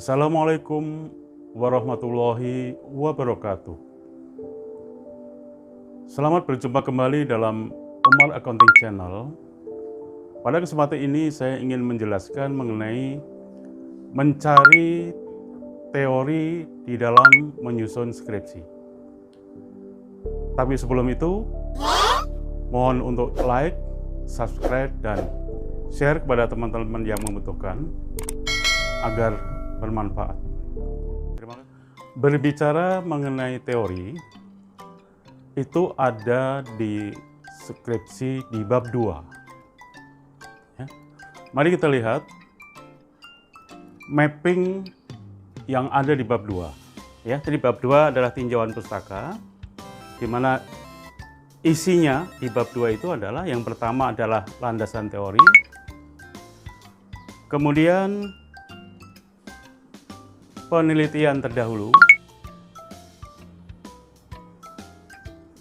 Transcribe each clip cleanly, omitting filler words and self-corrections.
Assalamualaikum warahmatullahi wabarakatuh. Selamat berjumpa kembali dalam Umar Accounting Channel. Pada kesempatan ini saya ingin menjelaskan mengenai mencari teori di dalam menyusun skripsi. Tapi sebelum itu, mohon untuk like, subscribe, dan share kepada teman-teman yang membutuhkan agar bermanfaat. Berbicara mengenai teori, itu ada di skripsi di bab 2. Ya. Mari kita lihat mapping yang ada di bab 2. Ya, jadi bab 2 adalah tinjauan pustaka, di mana isinya di bab 2 itu adalah yang pertama adalah landasan teori, kemudian penelitian terdahulu,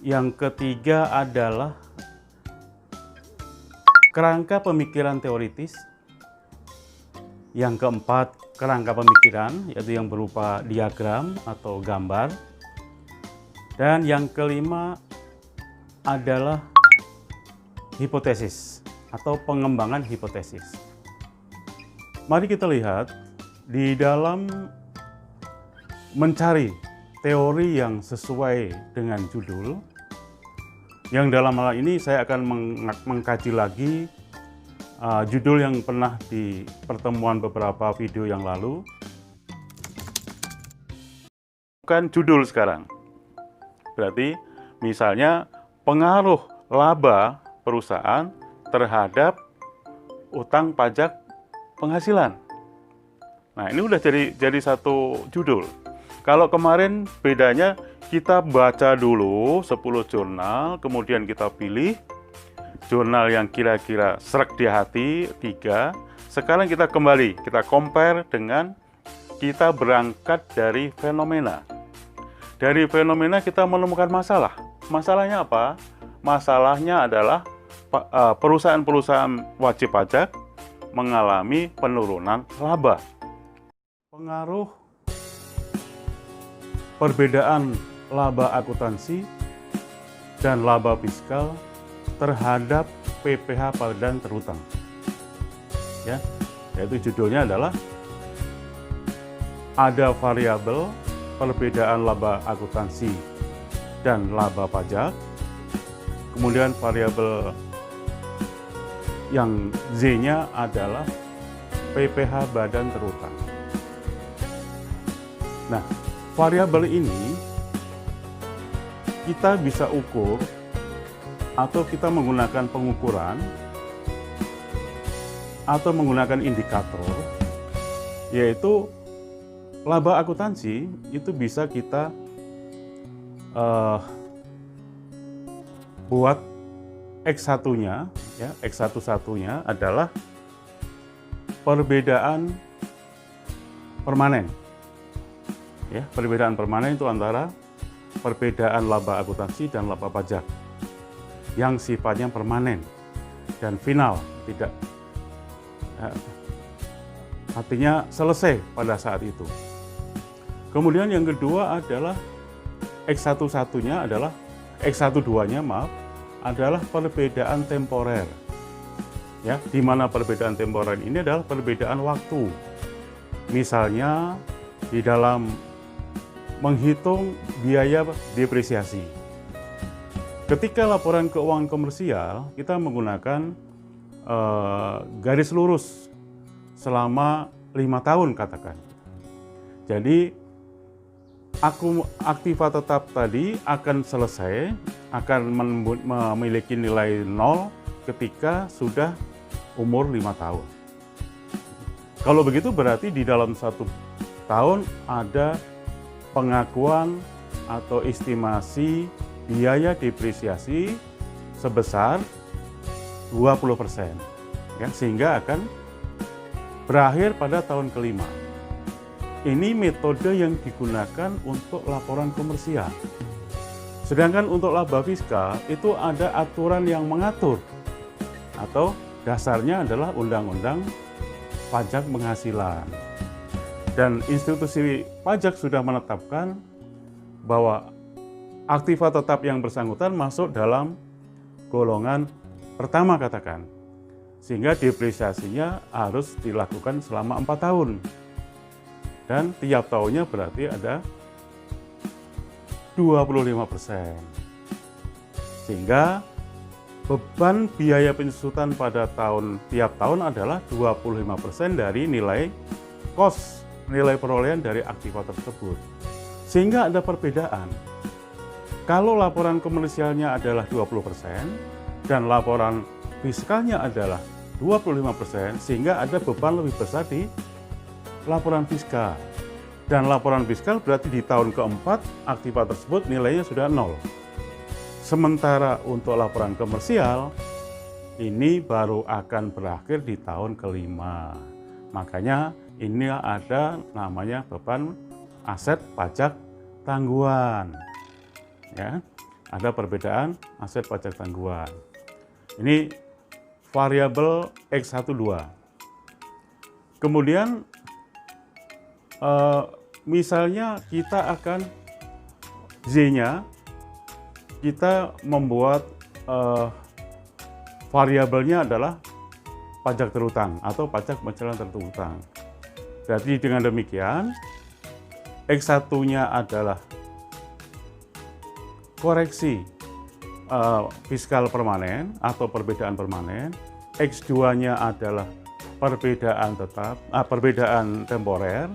yang ketiga adalah kerangka pemikiran teoritis, yang keempat kerangka pemikiran, yaitu yang berupa diagram atau gambar, dan yang kelima adalah hipotesis atau pengembangan hipotesis. Mari kita lihat di dalam mencari teori yang sesuai dengan judul, yang dalam hal ini saya akan mengkaji lagi judul yang pernah di pertemuan beberapa video yang lalu. Bukan judul sekarang. Berarti misalnya pengaruh laba perusahaan terhadap utang pajak penghasilan. Nah, ini udah jadi satu judul. Kalau kemarin bedanya kita baca dulu 10 jurnal, kemudian kita pilih jurnal yang kira-kira sreg di hati 3. Sekarang kita kembali, kita compare dengan kita berangkat dari fenomena. Dari fenomena kita menemukan masalah. Masalahnya apa? Masalahnya adalah perusahaan-perusahaan wajib pajak mengalami penurunan laba. Pengaruh perbedaan laba akuntansi dan laba fiskal terhadap PPh padan terhutang. Ya, yaitu judulnya adalah ada variabel perbedaan laba akuntansi dan laba pajak. Kemudian variabel yang Z-nya adalah PPh badan terhutang. Nah, variabel ini kita bisa ukur atau kita menggunakan pengukuran atau menggunakan indikator, yaitu laba akuntansi itu bisa kita buat X1-nya, ya, X11-nya adalah perbedaan permanen. Ya, perbedaan permanen itu antara perbedaan laba akuntansi dan laba pajak yang sifatnya permanen dan final, tidak artinya selesai pada saat itu. Kemudian yang kedua adalah X11-nya adalah X12-nya adalah perbedaan temporer. Ya, di mana perbedaan temporer ini adalah perbedaan waktu. Misalnya di dalam menghitung biaya depresiasi. Ketika laporan keuangan komersial, kita menggunakan garis lurus selama 5 tahun katakan. Jadi, aktiva tetap tadi akan selesai, akan memiliki nilai 0 ketika sudah umur 5 tahun. Kalau begitu berarti di dalam 1 tahun ada pengakuan atau estimasi biaya depresiasi sebesar 20%, ya, sehingga akan berakhir pada tahun kelima. Ini metode yang digunakan untuk laporan komersial. Sedangkan untuk laba fiskal itu ada aturan yang mengatur, atau dasarnya adalah Undang-Undang Pajak Penghasilan. Dan institusi pajak sudah menetapkan bahwa aktiva tetap yang bersangkutan masuk dalam golongan pertama katakan. Sehingga depresiasinya harus dilakukan selama 4 tahun. Dan tiap tahunnya berarti ada 25%. Sehingga beban biaya penyesutan pada tiap tahun adalah 25% dari nilai kos, nilai perolehan dari aktiva tersebut. Sehingga ada perbedaan. Kalau laporan komersialnya adalah 20% dan laporan fiskalnya adalah 25%, sehingga ada beban lebih besar di laporan fiskal. Dan laporan fiskal berarti di tahun keempat aktiva tersebut nilainya sudah 0. Sementara untuk laporan komersial ini baru akan berakhir di tahun kelima. Makanya ini ada namanya beban aset pajak tangguhan. Ya, ada perbedaan aset pajak tangguhan. Ini variabel X12. Kemudian misalnya kita akan Z-nya, kita membuat variabelnya adalah pajak terutang atau pajak penghasilan terutang. Jadi dengan demikian X1-nya adalah koreksi fiskal permanen atau perbedaan permanen, X2-nya adalah perbedaan tetap, perbedaan temporer,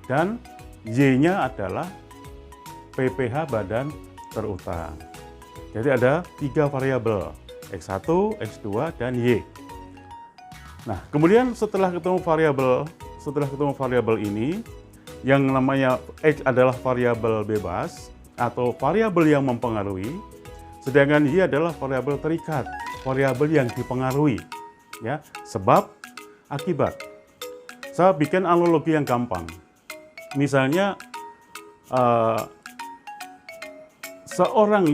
dan Y-nya adalah PPh badan terutang. Jadi ada 3 variabel, X1, X2, dan Y. Nah, kemudian setelah ketemu variabel ini, yang namanya X adalah variabel bebas atau variabel yang mempengaruhi, sedangkan Y adalah variabel terikat, variabel yang dipengaruhi, ya, sebab akibat. Saya bikin analogi yang gampang. Misalnya seseorang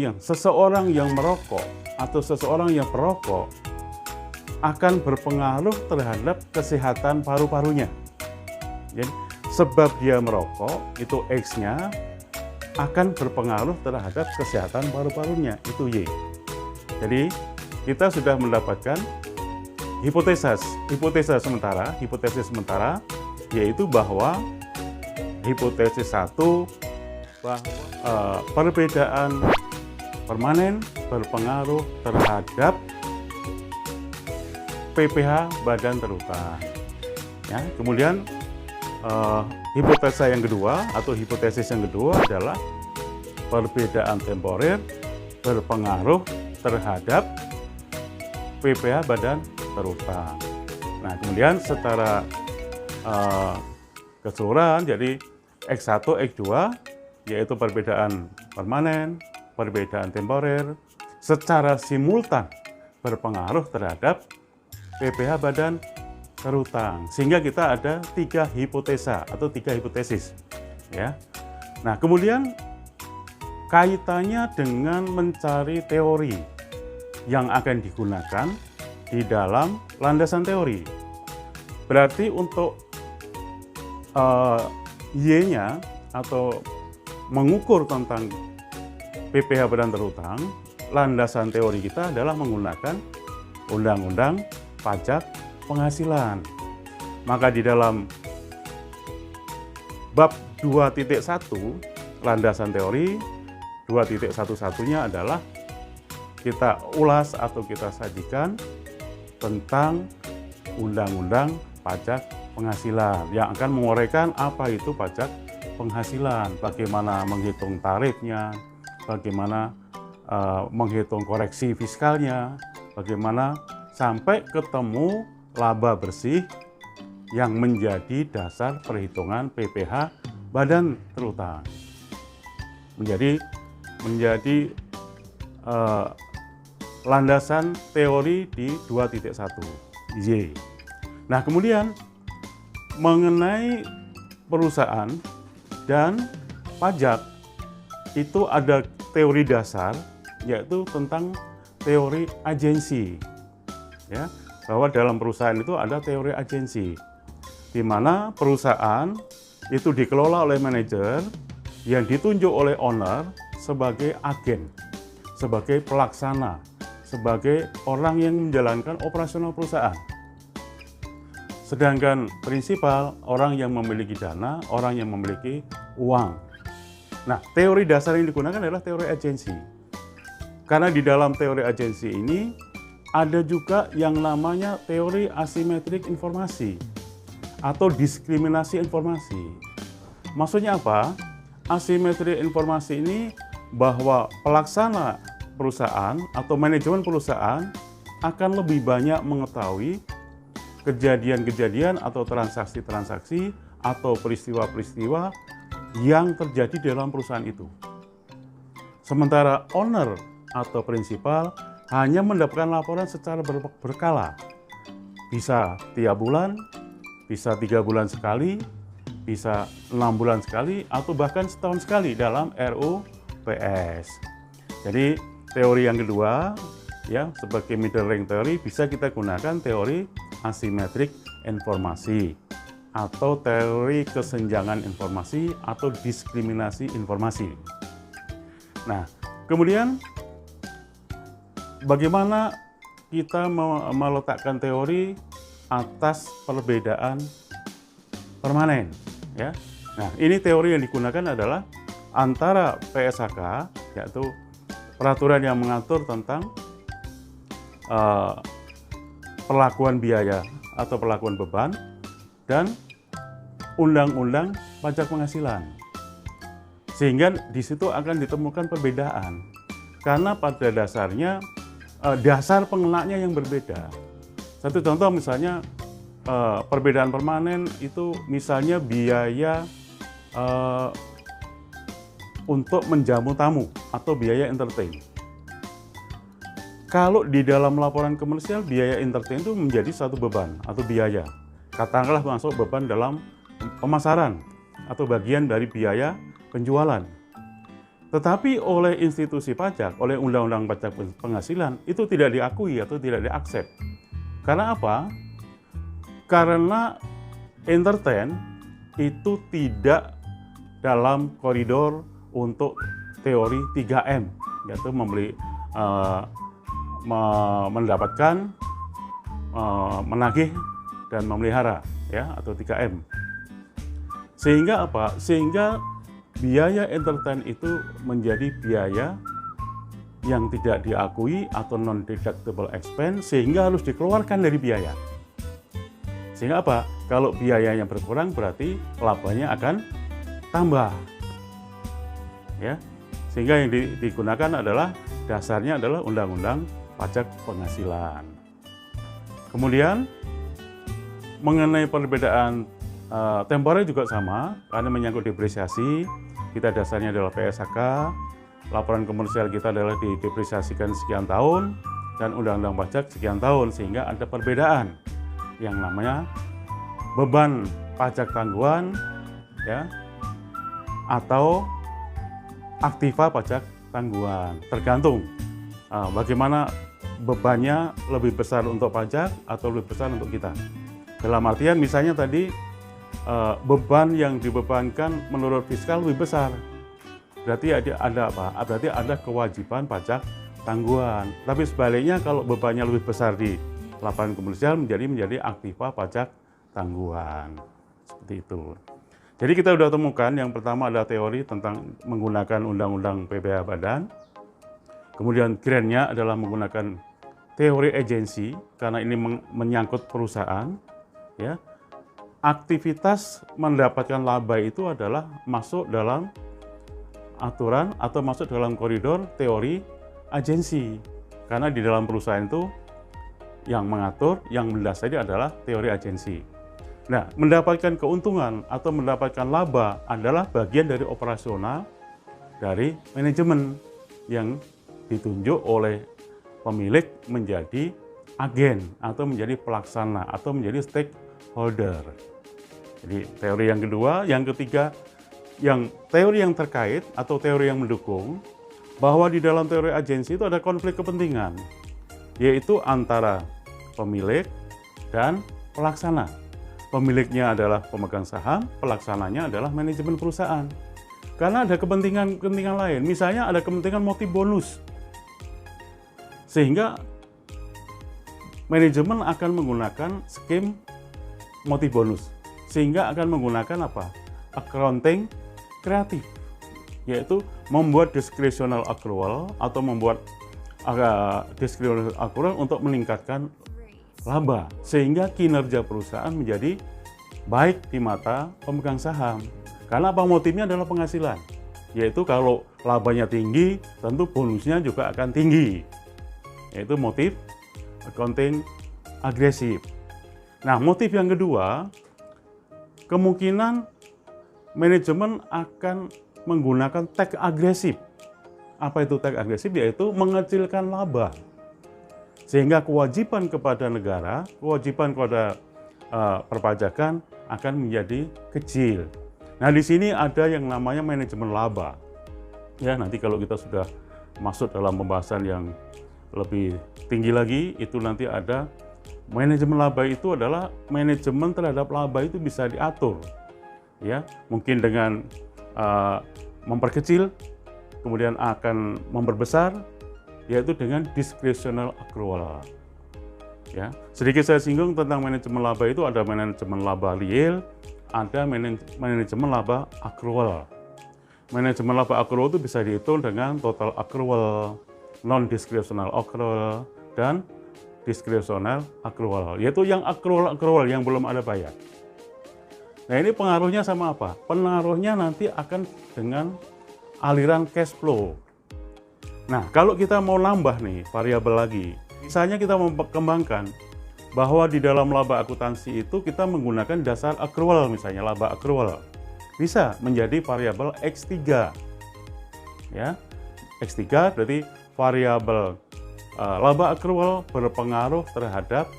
yang merokok atau seseorang yang perokok akan berpengaruh terhadap kesehatan paru-parunya. Jadi, sebab dia merokok, itu X-nya akan berpengaruh terhadap kesehatan paru-parunya, itu Y. Jadi kita sudah mendapatkan hipotesis sementara, yaitu bahwa hipotesis 1 bahwa perbedaan permanen berpengaruh terhadap PPh badan terutang. Ya, kemudian hipotesis yang kedua adalah perbedaan temporer berpengaruh terhadap PPh badan terutang. Nah, kemudian secara keseluruhan, jadi X1, X2 yaitu perbedaan permanen, perbedaan temporer secara simultan berpengaruh terhadap PPh badan terutang, sehingga kita ada 3 hipotesa atau 3 hipotesis, ya. Nah, kemudian kaitannya dengan mencari teori yang akan digunakan di dalam landasan teori. Berarti untuk Y-nya atau mengukur tentang PPh badan terutang, landasan teori kita adalah menggunakan Undang-Undang Pajak Penghasilan. Maka di dalam bab 2.1 landasan teori 2.11-nya adalah kita ulas atau kita sajikan tentang Undang-Undang Pajak Penghasilan yang akan menguraikan apa itu pajak penghasilan, bagaimana menghitung tarifnya, bagaimana menghitung koreksi fiskalnya, bagaimana sampai ketemu laba bersih yang menjadi dasar perhitungan PPh badan terutang. Menjadi landasan teori di 2.1 Y. Nah, kemudian mengenai perusahaan dan pajak itu ada teori dasar, yaitu tentang teori agensi. Ya, bahwa dalam perusahaan itu ada teori agensi. di mana perusahaan itu dikelola oleh manajer yang ditunjuk oleh owner sebagai agen, sebagai pelaksana, sebagai orang yang menjalankan operasional perusahaan. Sedangkan prinsipal, orang yang memiliki dana, orang yang memiliki uang. Nah, teori dasar yang digunakan adalah teori agensi. Karena di dalam teori agensi ini ada juga yang namanya teori asimetrik informasi atau diskriminasi informasi. Maksudnya apa? Asimetrik informasi ini bahwa pelaksana perusahaan atau manajemen perusahaan akan lebih banyak mengetahui kejadian-kejadian atau transaksi-transaksi atau peristiwa-peristiwa yang terjadi dalam perusahaan itu. Sementara owner atau prinsipal hanya mendapatkan laporan secara berkala. Bisa tiap bulan, bisa 3 bulan sekali, bisa 6 bulan sekali, atau bahkan setahun sekali dalam RUPS. Jadi teori yang kedua, ya, sebagai middle range teori bisa kita gunakan teori asimetrik informasi atau teori kesenjangan informasi atau diskriminasi informasi. Nah, kemudian bagaimana kita meletakkan teori atas perbedaan permanen, ya. Nah, ini teori yang digunakan adalah antara PSHK, yaitu peraturan yang mengatur tentang perlakuan biaya atau perlakuan beban, dan undang-undang pajak penghasilan. Sehingga di situ akan ditemukan perbedaan. Karena pada dasarnya dasar pengenanya yang berbeda. Satu contoh misalnya perbedaan permanen itu misalnya biaya untuk menjamu tamu atau biaya entertain. Kalau di dalam laporan komersial, biaya entertain itu menjadi satu beban atau biaya. Katakanlah masuk beban dalam pemasaran atau bagian dari biaya penjualan. Tetapi oleh institusi pajak, oleh undang-undang pajak penghasilan, itu tidak diakui atau tidak diaksep. Karena apa? Karena entertain itu tidak dalam koridor untuk teori 3M, yaitu mendapatkan, menagih, dan memelihara, ya, atau 3M. Sehingga apa? Sehingga biaya entertain itu menjadi biaya yang tidak diakui atau non-deductible expense, sehingga harus dikeluarkan dari biaya. Sehingga apa? Kalau biayanya berkurang berarti labanya akan tambah, ya. Sehingga yang digunakan adalah dasarnya adalah undang-undang pajak penghasilan. Kemudian mengenai perbedaan temporer juga sama, karena menyangkut depresiasi. Kita dasarnya adalah PSHK, laporan komersial kita adalah didepresiasikan sekian tahun, dan undang-undang pajak sekian tahun, sehingga ada perbedaan yang namanya beban pajak tangguhan, ya, atau aktiva pajak tangguhan. Tergantung bagaimana bebannya, lebih besar untuk pajak atau lebih besar untuk kita. Dalam artian misalnya tadi beban yang dibebankan menurut fiskal lebih besar, berarti ada apa? Berarti ada kewajiban pajak tangguhan. Tapi sebaliknya kalau bebannya lebih besar di laporan komersial menjadi aktiva pajak tangguhan. Seperti itu. Jadi kita sudah temukan yang pertama adalah teori tentang menggunakan undang-undang PPh Badan. Kemudian grand-nya adalah menggunakan teori agensi karena ini menyangkut perusahaan, ya. Aktivitas mendapatkan laba itu adalah masuk dalam aturan atau masuk dalam koridor teori agensi. Karena di dalam perusahaan itu yang mengatur, yang mendasari adalah teori agensi. Nah, mendapatkan keuntungan atau mendapatkan laba adalah bagian dari operasional dari manajemen yang ditunjuk oleh pemilik menjadi agen atau menjadi pelaksana atau menjadi stakeholder. Jadi teori yang kedua, yang ketiga, yang teori yang terkait atau teori yang mendukung bahwa di dalam teori agensi itu ada konflik kepentingan, yaitu antara pemilik dan pelaksana. pemiliknya adalah pemegang saham, pelaksananya adalah manajemen perusahaan. Karena ada kepentingan lain, misalnya ada kepentingan motif bonus. Sehingga manajemen akan menggunakan skim motif bonus. Sehingga akan menggunakan apa? Accounting kreatif, yaitu membuat discretional accrual atau membuat discretional accrual untuk meningkatkan laba, sehingga kinerja perusahaan menjadi baik di mata pemegang saham. Karena apa? Motifnya adalah penghasilan, yaitu kalau labanya tinggi, tentu bonusnya juga akan tinggi, yaitu motif accounting agresif. Nah, motif yang kedua, kemungkinan manajemen akan menggunakan tag agresif. Apa itu tag agresif? Yaitu mengecilkan laba. Sehingga kewajiban kepada negara, kewajiban kepada perpajakan akan menjadi kecil. Nah, di sini ada yang namanya manajemen laba. Ya, nanti kalau kita sudah masuk dalam pembahasan yang lebih tinggi lagi, itu nanti ada manajemen laba. Itu adalah manajemen terhadap laba itu bisa diatur. Ya, mungkin dengan memperkecil, kemudian akan memperbesar, yaitu dengan discretional accrual. Ya, sedikit saya singgung tentang manajemen laba. Itu ada manajemen laba real, ada manajemen laba accrual. Manajemen laba accrual itu bisa dihitung dengan total accrual, non-discretional accrual, dan discretional accrual, yaitu yang accrual yang belum ada bayar. Nah, ini pengaruhnya sama apa? Pengaruhnya nanti akan dengan aliran cash flow. Nah, kalau kita mau nambah nih variabel lagi, misalnya kita mengembangkan bahwa di dalam laba akuntansi itu kita menggunakan dasar accrual, misalnya laba accrual, bisa menjadi variabel X3. Ya, X3 berarti variabel laba accrual berpengaruh terhadap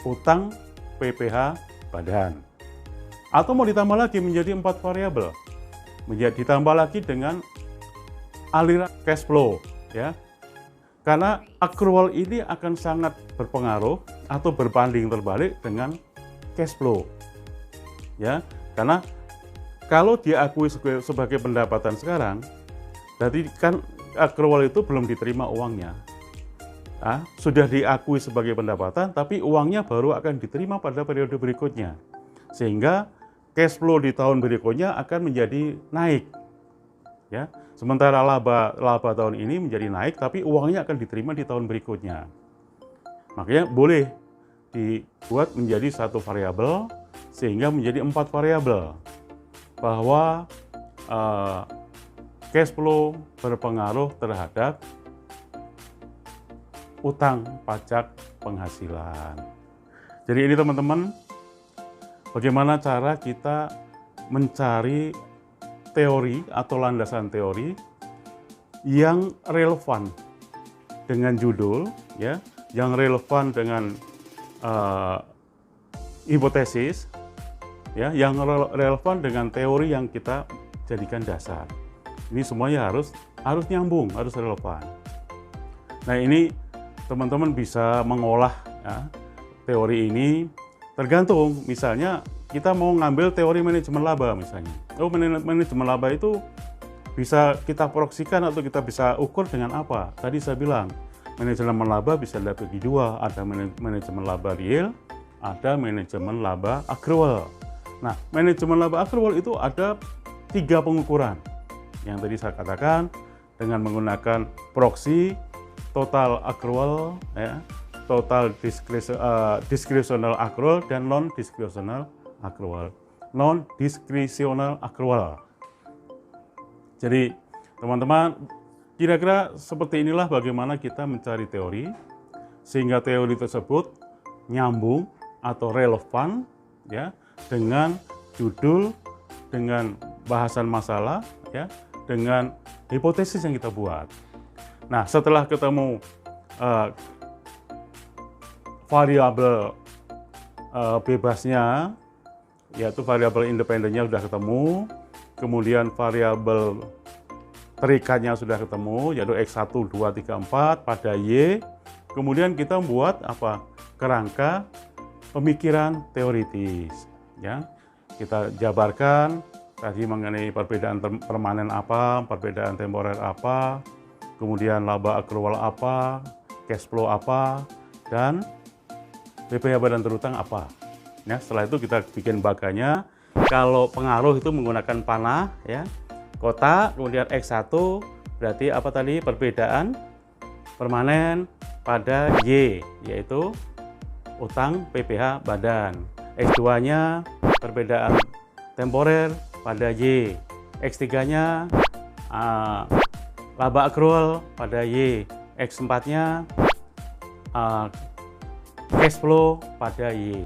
utang PPh badan. Atau mau ditambah lagi menjadi 4 variabel, ditambah lagi dengan aliran cash flow, ya. Karena accrual ini akan sangat berpengaruh atau berbanding terbalik dengan cash flow. Ya, karena kalau diakui sebagai pendapatan sekarang, berarti kan accrual itu belum diterima uangnya. Sudah diakui sebagai pendapatan, tapi uangnya baru akan diterima pada periode berikutnya. Sehingga cash flow di tahun berikutnya akan menjadi naik. Ya, sementara laba tahun ini menjadi naik, tapi uangnya akan diterima di tahun berikutnya. Makanya boleh dibuat menjadi satu variabel sehingga menjadi 4 variabel, bahwa cash flow berpengaruh terhadap utang pajak penghasilan. Jadi ini teman-teman, bagaimana cara kita mencari teori atau landasan teori yang relevan dengan judul, ya, yang relevan dengan hipotesis, ya, yang relevan dengan teori yang kita jadikan dasar. Ini semuanya harus nyambung, harus relevan. Nah, ini teman-teman bisa mengolah, ya, teori ini tergantung. Misalnya kita mau ngambil teori manajemen laba misalnya. Manajemen laba itu bisa kita proyeksikan atau kita bisa ukur dengan apa? Tadi saya bilang, manajemen laba bisa dibagi dua, ada manajemen laba real, ada manajemen laba accrual. Nah, manajemen laba accrual itu ada 3 pengukuran. Yang tadi saya katakan, dengan menggunakan proxy, total accrual, ya, total discretional accrual, dan non-discretional accrual. Non-discretional accrual. Jadi, teman-teman, kira-kira seperti inilah bagaimana kita mencari teori, sehingga teori tersebut nyambung atau relevan, ya, dengan judul, dengan bahasan masalah, ya, dengan hipotesis yang kita buat. Nah, setelah ketemu variabel bebasnya, yaitu variabel independennya sudah ketemu, kemudian variabel terikatnya sudah ketemu, yaitu X1, 2, 3, 4 pada Y, kemudian kita membuat apa? Kerangka pemikiran teoritis. Ya, kita jabarkan tadi mengenai perbedaan permanen apa, perbedaan temporer apa, kemudian laba akrual apa, cash flow apa, dan PPh badan terutang apa. Ya, setelah itu kita bikin baganya. Kalau pengaruh itu menggunakan panah, ya, kotak, kemudian X1 berarti apa tadi? Perbedaan permanen pada Y, yaitu utang PPh badan. X2-nya perbedaan temporer pada Y. X3-nya laba akrual pada Y. X4-nya cash flow pada Y.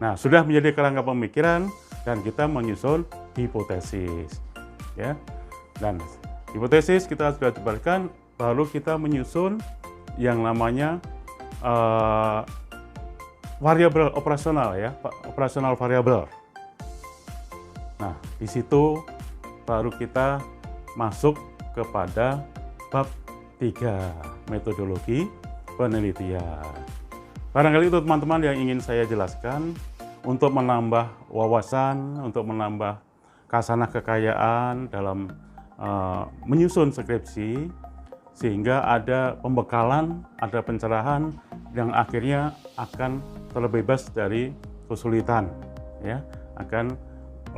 Nah, sudah menjadi kerangka pemikiran dan kita menyusun hipotesis. Ya. Dan hipotesis kita sudah jabarkan, baru kita menyusun yang namanya variabel operasional, ya, operasional variabel. Nah, di situ baru kita masuk kepada bab 3, metodologi penelitian. Barangkali itu teman-teman yang ingin saya jelaskan untuk menambah wawasan, untuk menambah khasanah kekayaan dalam menyusun skripsi, sehingga ada pembekalan, ada pencerahan yang akhirnya akan terbebas dari kesulitan, ya, akan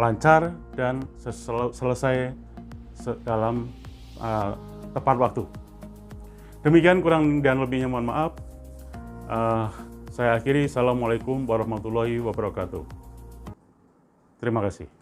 lancar dan selesai dalam tepat waktu. Demikian, kurang dan lebihnya mohon maaf. Saya akhiri. Assalamualaikum warahmatullahi wabarakatuh. Terima kasih.